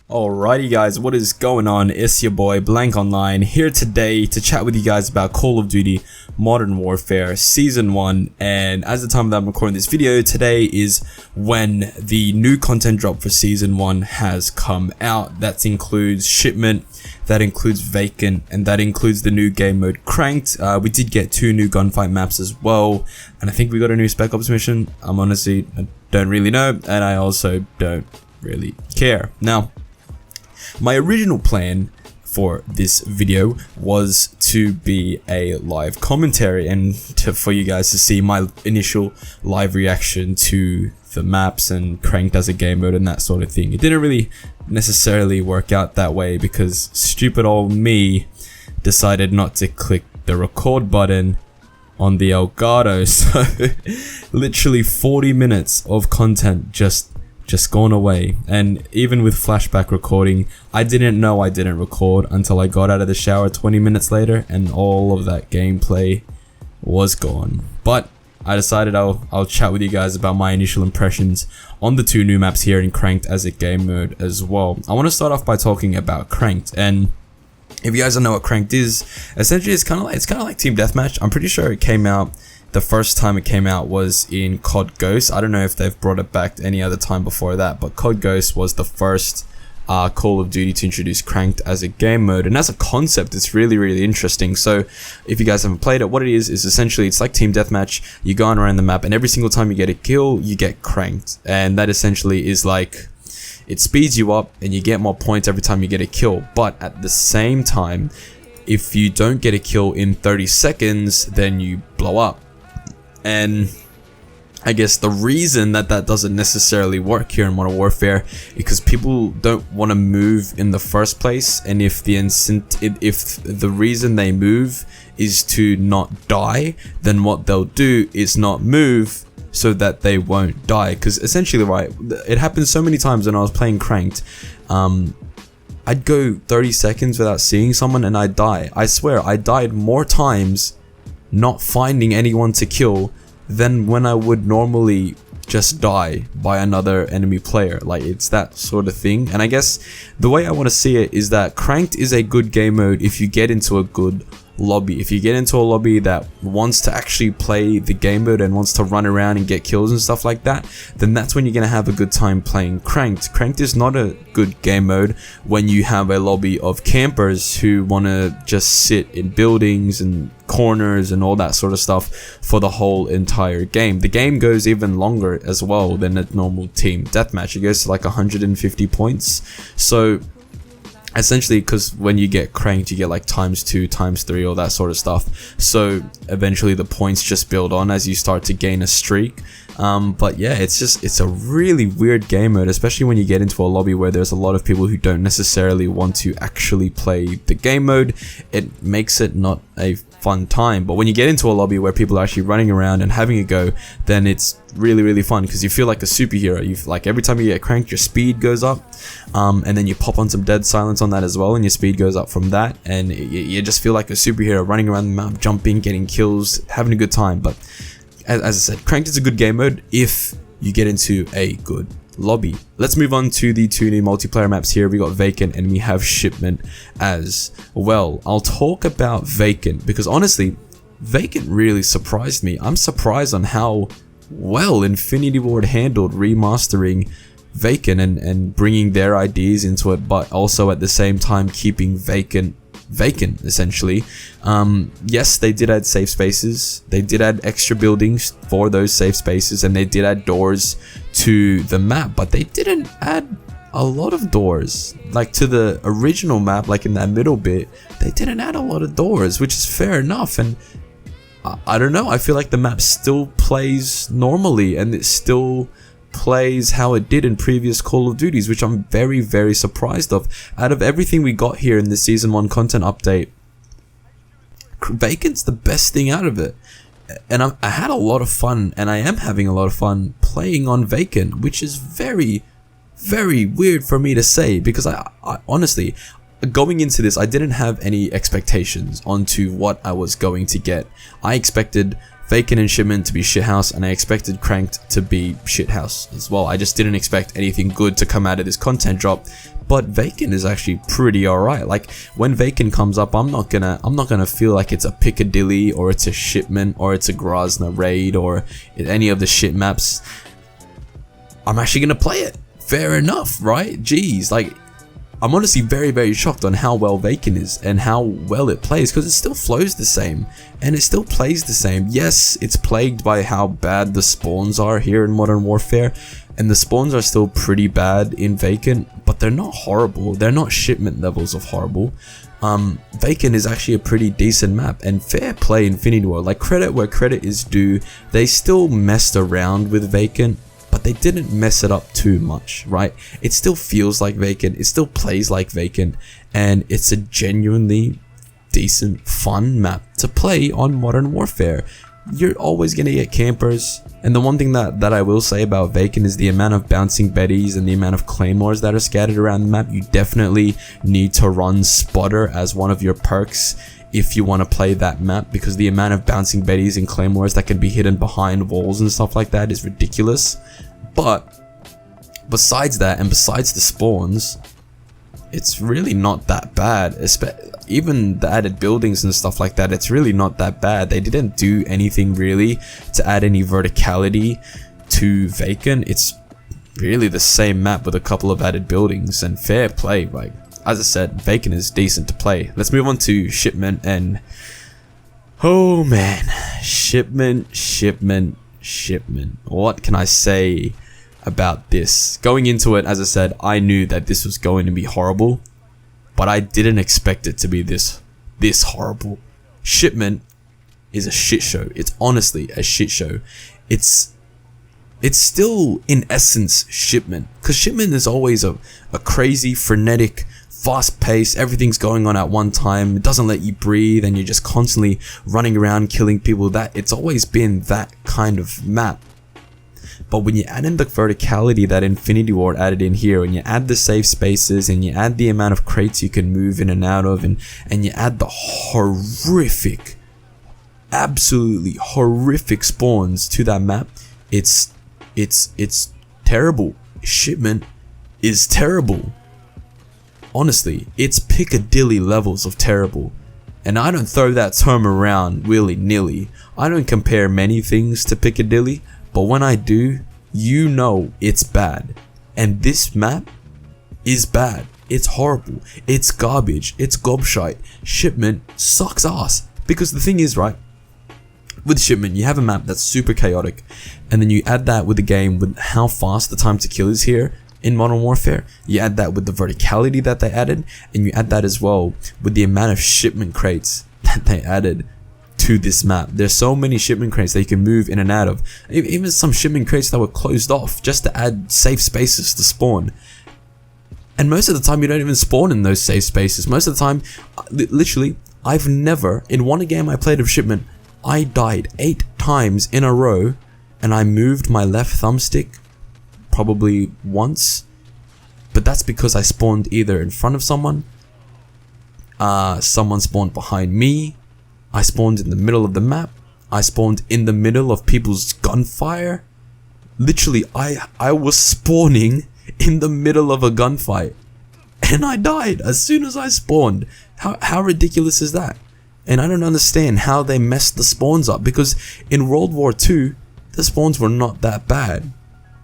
Alrighty guys, what is going on? It's your boy Blank Online here today to chat with you guys about Call of Duty Modern Warfare Season 1. And as the time that I'm recording this video, today is when the new content drop for Season 1 has come out. That includes Shipment, that includes Vacant, and that includes the new game mode Cranked. We did get 2 new gunfight maps as well, and I think we got a new Spec Ops mission. I don't really know, and I also don't really care. Now, my original plan for this video was to be a live commentary and for you guys to see my initial live reaction to the maps and Cranked as a game mode and that sort of thing. It didn't really necessarily work out that way because stupid old me decided not to click the record button on the Elgato, so literally 40 minutes of content just gone away. And even with flashback recording, I didn't know I didn't record until I got out of the shower 20 minutes later and all of that gameplay was gone. But I decided I'll chat with you guys about my initial impressions on the 2 new maps here in Cranked as a game mode as well. I want to start off by talking about Cranked, and if you guys don't know what Cranked is, essentially it's kind of like Team Deathmatch. I'm pretty sure it came out, the first time it came out was in COD Ghost. I don't know if they've brought it back any other time before that, but COD Ghost was the first Call of Duty to introduce Cranked as a game mode, and as a concept it's really interesting. So if you guys haven't played it, what it is essentially it's like Team Deathmatch. You go on around the map and every single time you get a kill you get cranked, and that essentially is like, it speeds you up and you get more points every time you get a kill. But at the same time, if you don't get a kill in 30 seconds then you blow up. And I guess the reason that doesn't necessarily work here in Modern Warfare is because people don't want to move in the first place, and if the reason they move is to not die, then what they'll do is not move so that they won't die. Because essentially, right, it happens so many times when I was playing Cranked, I'd go 30 seconds without seeing someone and I'd die. I swear I died more times not finding anyone to kill than when I would normally just die by another enemy player. Like, it's that sort of thing. And I guess the way I want to see it is that Cranked is a good game mode if you get into a good lobby. If you get into a lobby that wants to actually play the game mode and wants to run around and get kills and stuff like that, then that's when you're gonna have a good time playing Cranked. Cranked is not a good game mode when you have a lobby of campers who want to just sit in buildings and corners and all that sort of stuff for the whole entire game. The game goes even longer as well than a normal Team Deathmatch. It goes to like 150 points. So essentially, because when you get Cranked you get like ×2, ×3, all that sort of stuff, so eventually the points just build on as you start to gain a streak. But yeah, it's a really weird game mode, especially when you get into a lobby where there's a lot of people who don't necessarily want to actually play the game mode. It makes it not a fun time. But when you get into a lobby where people are actually running around and having a go, then it's really fun because you feel like a superhero. Like, every time you get Cranked your speed goes up, and then you pop on some dead silence on that as well and your speed goes up from that, and you just feel like a superhero running around the map, jumping, getting kills, having a good time. But as I said, Cranked is a good game mode if you get into a good lobby. Let's move on to the 2 new multiplayer maps here. We got Vacant and we have Shipment as well. I'll talk about Vacant because honestly, Vacant really surprised me. I'm surprised on how well Infinity Ward handled remastering Vacant and bringing their ideas into it, but also at the same time keeping Vacant essentially. Yes, they did add safe spaces, they did add extra buildings for those safe spaces, and they did add doors to the map, but they didn't add a lot of doors. Like, to the original map, like in that middle bit, they didn't add a lot of doors, which is fair enough. And I don't know, I feel like the map still plays normally and it still plays how it did in previous Call of Duties, which I'm very surprised of. Out of everything we got here in the Season 1 content update, Vacant's the best thing out of it. And I had a lot of fun, and I am having a lot of fun playing on Vacant, which is very weird for me to say, because I honestly, going into this, I didn't have any expectations onto what I was going to get. I expected Vacant and Shipment to be shithouse, and I expected Cranked to be shithouse as well. I just didn't expect anything good to come out of this content drop. But Vacant is actually pretty alright. Like, when Vacant comes up, I'm not gonna feel like it's a Piccadilly or it's a Shipment or it's a Grozna raid or any of the shit maps. I'm actually gonna play it. Fair enough, right? Jeez, like, I'm honestly very, very shocked on how well Vacant is and how well it plays, because it still flows the same and it still plays the same. Yes, it's plagued by how bad the spawns are here in Modern Warfare, and the spawns are still pretty bad in Vacant, but they're not horrible. They're not Shipment levels of horrible. Vacant is actually a pretty decent map, and fair play Infinity Ward. Like, credit where credit is due. They still messed around with Vacant, but they didn't mess it up too much, right? It still feels like Vacant, it still plays like Vacant, and it's a genuinely decent, fun map to play on Modern Warfare. You're always gonna get campers, and the one thing that I will say about Vacant is the amount of bouncing Bettys and the amount of claymores that are scattered around the map. You definitely need to run Spotter as one of your perks if you want to play that map, because the amount of bouncing Bettys and claymores that can be hidden behind walls and stuff like that is ridiculous. But besides that, and besides the spawns, it's really not that bad. Even the added buildings and stuff like that, it's really not that bad. They didn't do anything really to add any verticality to Vacant. It's really the same map with a couple of added buildings, and fair play. Like, as I said, Vacant is decent to play. Let's move on to Shipment, and oh man, Shipment. What can I say about this? Going into it, as I said, I knew that this was going to be horrible, but I didn't expect it to be this horrible. Shipment is a shit show. It's honestly a shit show. It's still in essence Shipment, because Shipment is always a crazy, frenetic, fast paced, everything's going on at one time. It doesn't let you breathe, and you're just constantly running around killing people. That it's always been that kind of map. But when you add in the verticality that Infinity Ward added in here, and you add the safe spaces, and you add the amount of crates you can move in and out of, and you add the horrific, absolutely horrific spawns to that map, it's terrible. Shipment is terrible. Honestly, it's Piccadilly levels of terrible. And I don't throw that term around willy-nilly. I don't compare many things to Piccadilly, but when I do, you know it's bad. And this map is bad. It's horrible. It's garbage. It's gobshite. Shipment sucks ass. Because the thing is, right, with Shipment, you have a map that's super chaotic, and then you add that with the game with how fast the time to kill is here in Modern Warfare. You add that with the verticality that they added, and you add that as well with the amount of Shipment crates that they added to this map. There's so many Shipment crates that you can move in and out of. Even some Shipment crates that were closed off just to add safe spaces to spawn. And most of the time you don't even spawn in those safe spaces. Most of the time, literally, I've never, in one game I played of Shipment, I died 8 times in a row, and I moved my left thumbstick probably once, but that's because I spawned either in front of someone, someone spawned behind me, I spawned in the middle of the map, I spawned in the middle of people's gunfire. Literally, I was spawning in the middle of a gunfight, and I died as soon as I spawned. How ridiculous is that? And I don't understand how they messed the spawns up, because in World War II, the spawns were not that bad.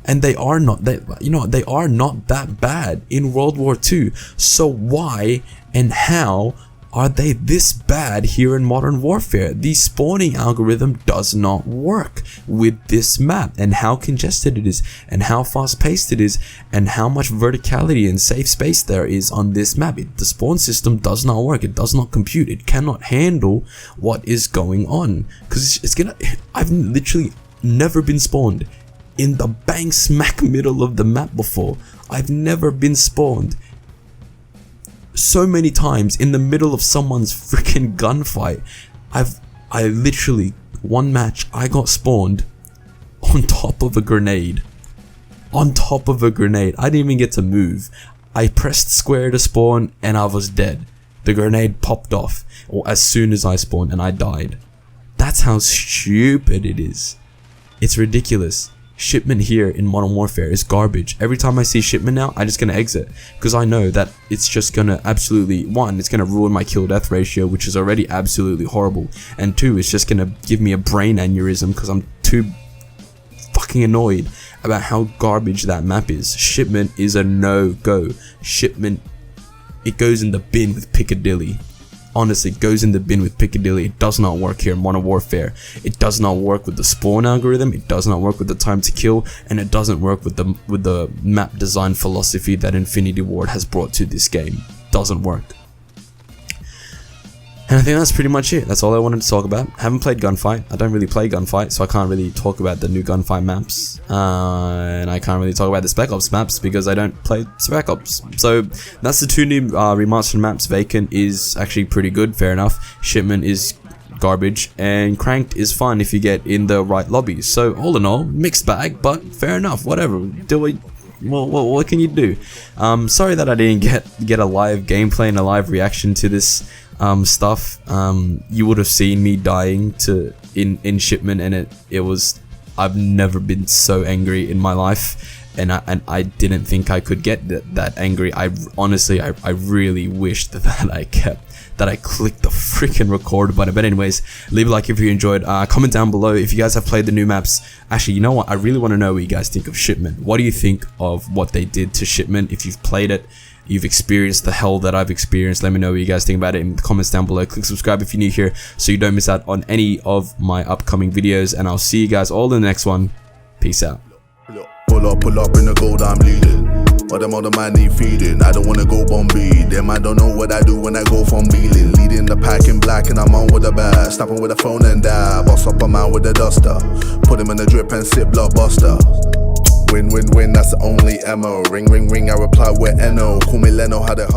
And they are not that bad in World War II. So why and how are they this bad here in Modern Warfare? The spawning algorithm does not work with this map, and how congested it is, and how fast paced it is, and how much verticality and safe space there is on this map. The spawn system does not work. It does not compute. It cannot handle what is going on, because I've literally never been spawned in the bang smack middle of the map before. I've never been spawned so many times in the middle of someone's freaking gunfight. I literally, one match, I got spawned on top of a grenade. On top of a grenade. I didn't even get to move. I pressed square to spawn and I was dead. The grenade popped off as soon as I spawned and I died. That's how stupid it is. It's ridiculous. Shipment here in Modern Warfare is garbage. Every time I see shipment now, I'm just gonna exit, because I know that it's just gonna absolutely, one, it's gonna ruin my kill death ratio, which is already absolutely horrible, and two, it's just gonna give me a brain aneurysm because I'm too fucking annoyed about how garbage that map is. Shipment is a no-go. Shipment, it goes in the bin with Piccadilly. Honestly, goes in the bin with Piccadilly. It does not work here in Modern Warfare. It does not work with the spawn algorithm. It does not work with the time to kill, and it doesn't work with the map design philosophy that Infinity Ward has brought to this game. Doesn't work. And I think that's pretty much it. That's all I wanted to talk about. I haven't played Gunfight. I don't really play Gunfight, so I can't really talk about the new Gunfight maps. And I can't really talk about the Spec Ops maps because I don't play Spec Ops. So that's the two new remastered maps. Vacant is actually pretty good, fair enough. Shipment is garbage, and Cranked is fun if you get in the right lobbies. So all in all, mixed bag, but fair enough. Whatever. What can you do? Sorry that I didn't get a live gameplay and a live reaction to this stuff. You would have seen me dying in Shipment, and it was, I've never been so angry in my life, and I didn't think I could get that angry. I honestly really wished that I clicked the freaking record button. But anyways, leave a like if you enjoyed. Comment down below if you guys have played the new maps. Actually, you know what? I really want to know what you guys think of Shipment. What do you think of what they did to Shipment? If you've played it, you've experienced the hell that I've experienced, let me know what you guys think about it in the comments down below. Click subscribe if you're new here so you don't miss out on any of my upcoming videos, and I'll see you guys all in the next one. Peace out. Pull up in the gold, I'm bleeding. But them other man need feeding. I don't wanna go Bombay. Them I don't know what I do when I go from Beeling. Leading the pack in black and I'm on with the bag. Snapping with a phone and die. Boss up a man with a duster. Put him in the drip and sit blockbuster. Win, that's the only ammo. Ring, I reply with NO. Call me Leno, how the